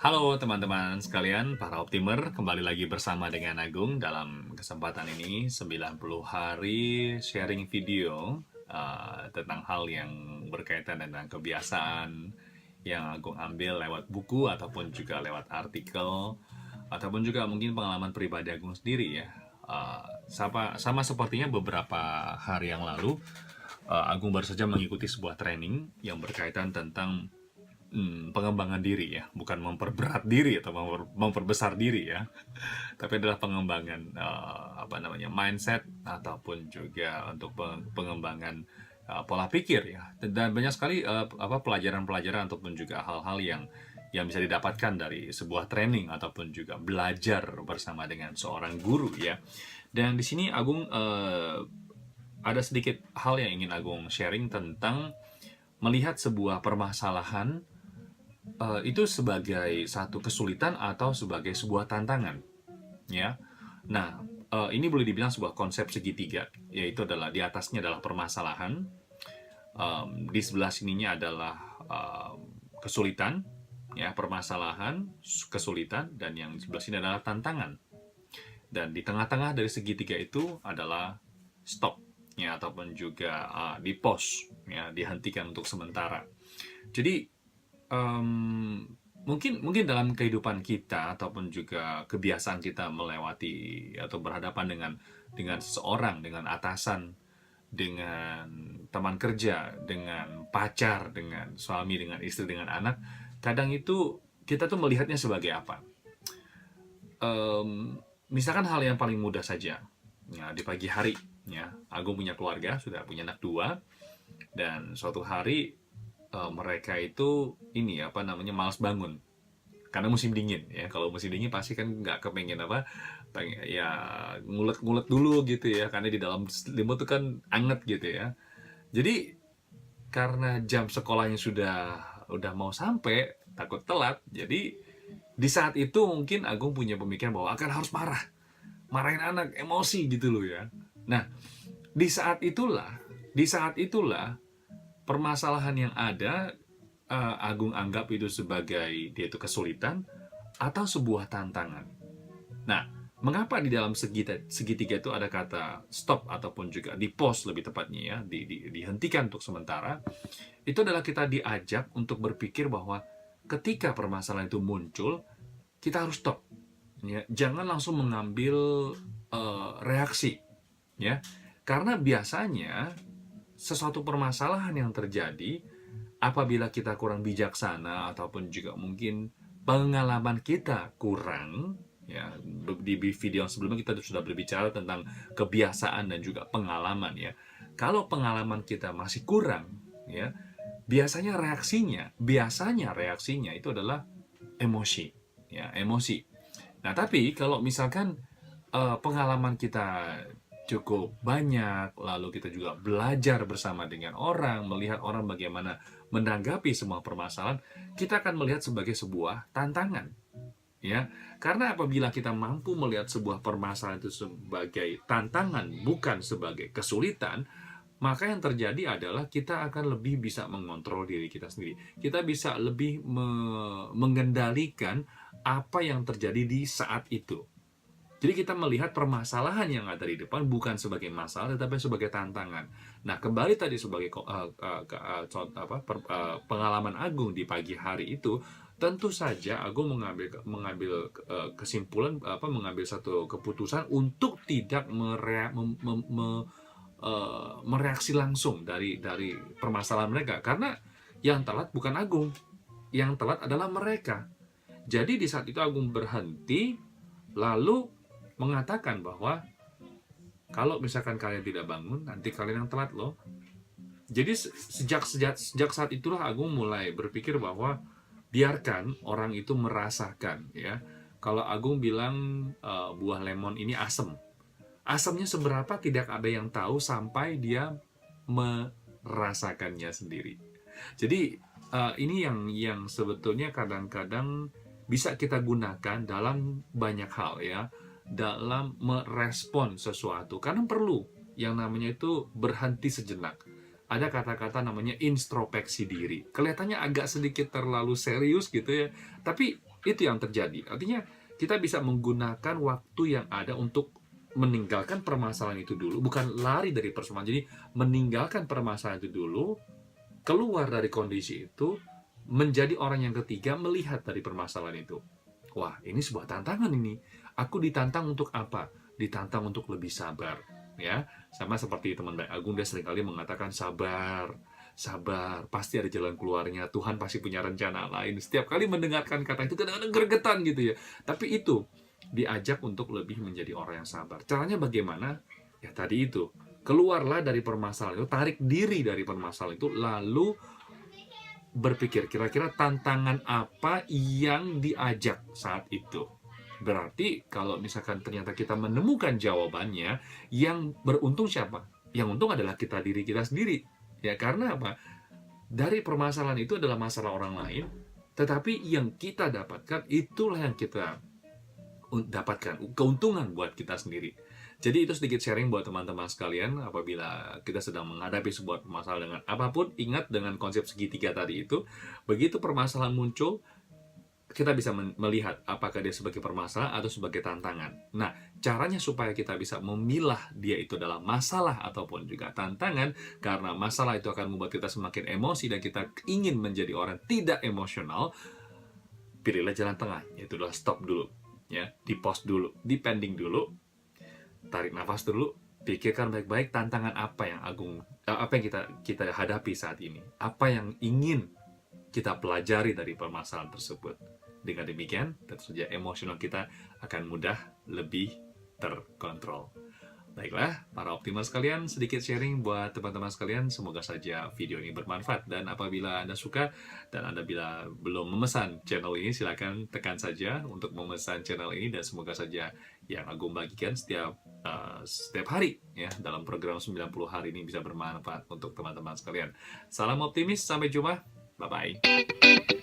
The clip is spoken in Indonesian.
Halo teman-teman sekalian, para optimer, kembali lagi bersama dengan Agung dalam kesempatan ini 90 hari sharing video tentang hal yang berkaitan dengan kebiasaan yang Agung ambil lewat buku ataupun juga lewat artikel ataupun juga mungkin pengalaman pribadi Agung sendiri ya. Sama sepertinya beberapa hari yang lalu, Agung baru saja mengikuti sebuah training yang berkaitan tentang pengembangan diri ya, bukan memperberat diri atau memperbesar diri ya, tapi adalah pengembangan mindset ataupun juga untuk pengembangan pola pikir ya. Dan banyak sekali pelajaran-pelajaran ataupun juga hal-hal yang bisa didapatkan dari sebuah training ataupun juga belajar bersama dengan seorang guru ya. Dan di sini Agung ada sedikit hal yang ingin Agung sharing tentang melihat sebuah permasalahan itu sebagai satu kesulitan atau sebagai sebuah tantangan, ya. Nah, ini boleh dibilang sebuah konsep segitiga, yaitu adalah di atasnya adalah permasalahan, di sebelah sininya adalah kesulitan, ya, permasalahan, kesulitan, dan yang di sebelah sini adalah tantangan. Dan di tengah-tengah dari segitiga itu adalah stop, ya, ataupun juga di pause, ya, dihentikan untuk sementara. Jadi mungkin dalam kehidupan kita ataupun juga kebiasaan kita melewati atau berhadapan dengan seseorang, dengan atasan, dengan teman kerja, dengan pacar, dengan suami, dengan istri, dengan anak, kadang itu kita tuh melihatnya sebagai apa? Misalkan hal yang paling mudah saja, ya, di pagi hari, ya, Agung punya keluarga, sudah punya anak dua, dan suatu hari mereka itu malas bangun karena musim dingin ya. Kalau musim dingin pasti kan nggak kepengen pengen ya ngulet-ngulet dulu gitu ya, karena di dalam selimut tuh kan anget gitu ya. Jadi karena jam sekolahnya udah mau sampai, takut telat, jadi di saat itu mungkin Agung punya pemikiran bahwa akan harus marahin anak, emosi gitu loh ya. Nah, di saat itulah permasalahan yang ada, Agung anggap itu sebagai dia itu kesulitan atau sebuah tantangan. Nah, mengapa di dalam segitiga itu ada kata stop ataupun juga di pause lebih tepatnya ya, dihentikan untuk sementara? Itu adalah kita diajak untuk berpikir bahwa ketika permasalahan itu muncul, kita harus stop. Ya, jangan langsung mengambil reaksi, ya, karena biasanya sesuatu permasalahan yang terjadi apabila kita kurang bijaksana ataupun juga mungkin pengalaman kita kurang, ya. Di video sebelumnya kita sudah berbicara tentang kebiasaan dan juga pengalaman ya. Kalau pengalaman kita masih kurang, ya, biasanya reaksinya itu adalah emosi, ya, emosi. Nah, tapi kalau misalkan pengalaman kita cukup banyak, lalu kita juga belajar bersama dengan orang, melihat orang bagaimana menanggapi semua permasalahan, kita akan melihat sebagai sebuah tantangan, ya. Karena apabila kita mampu melihat sebuah permasalahan itu sebagai tantangan, bukan sebagai kesulitan, maka yang terjadi adalah kita akan lebih bisa mengontrol diri kita sendiri. Kita bisa lebih mengendalikan apa yang terjadi di saat itu. Jadi kita melihat permasalahan yang ada di depan bukan sebagai masalah, tetapi sebagai tantangan. Nah, kembali tadi sebagai pengalaman Agung di pagi hari itu, tentu saja Agung mengambil kesimpulan, mengambil satu keputusan untuk tidak mereaksi langsung dari permasalahan mereka, karena yang telat bukan Agung, yang telat adalah mereka. Jadi di saat itu Agung berhenti, lalu mengatakan bahwa kalau misalkan kalian tidak bangun, nanti kalian yang telat loh. Jadi sejak saat itulah Agung mulai berpikir bahwa biarkan orang itu merasakan, ya. Kalau Agung bilang buah lemon ini asam, asamnya seberapa tidak ada yang tahu sampai dia merasakannya sendiri. Jadi ini yang sebetulnya kadang-kadang bisa kita gunakan dalam banyak hal ya, dalam merespon sesuatu. Karena perlu yang namanya itu berhenti sejenak. Ada kata-kata namanya introspeksi diri. Kelihatannya agak sedikit terlalu serius gitu ya, tapi Itu yang terjadi. Artinya kita bisa menggunakan waktu yang ada untuk meninggalkan permasalahan itu dulu, bukan lari dari permasalahan. Jadi meninggalkan permasalahan itu dulu, keluar dari kondisi itu, menjadi orang yang ketiga melihat dari permasalahan itu. Wah, ini sebuah tantangan ini. Aku ditantang untuk apa? Ditantang untuk lebih sabar, ya. Sama seperti teman baik Agung, dia seringkali mengatakan sabar, sabar, pasti ada jalan keluarnya. Tuhan pasti punya rencana lain. Setiap kali mendengarkan kata itu kadang-kadang gregetan gitu ya. Tapi itu diajak untuk lebih menjadi orang yang sabar. Caranya bagaimana? Ya tadi itu. Keluarlah dari permasalahan itu, tarik diri dari permasalahan itu, lalu berpikir kira-kira tantangan apa yang diajak saat itu. Berarti kalau misalkan ternyata kita menemukan jawabannya, yang beruntung siapa? Yang untung adalah kita, diri kita sendiri. Ya karena apa? Dari permasalahan itu adalah masalah orang lain, tetapi yang kita dapatkan itulah yang kita dapatkan keuntungan buat kita sendiri. Jadi itu sedikit sharing buat teman-teman sekalian, apabila kita sedang menghadapi sebuah masalah dengan apapun, ingat dengan konsep segitiga tadi itu, begitu permasalahan muncul, kita bisa melihat apakah dia sebagai permasalahan atau sebagai tantangan. Nah, caranya supaya kita bisa memilah dia itu adalah masalah ataupun juga tantangan, karena masalah itu akan membuat kita semakin emosi dan kita ingin menjadi orang tidak emosional, pilihlah jalan tengah, yaitu adalah stop dulu, ya, di pause dulu, di pending dulu, tarik nafas dulu, pikirkan baik-baik tantangan apa yang apa yang kita hadapi saat ini, apa yang ingin kita pelajari dari permasalahan tersebut. Dengan demikian, tentu saja emosional kita akan mudah lebih terkontrol. Baiklah, para optimal sekalian, sedikit sharing buat teman-teman sekalian. Semoga saja video ini bermanfaat. Dan apabila Anda suka dan Anda bila belum memesan channel ini, silakan tekan saja untuk memesan channel ini. Dan semoga saja yang Agung bagikan setiap hari ya dalam program 90 hari ini bisa bermanfaat untuk teman-teman sekalian. Salam optimis, sampai jumpa. Bye-bye.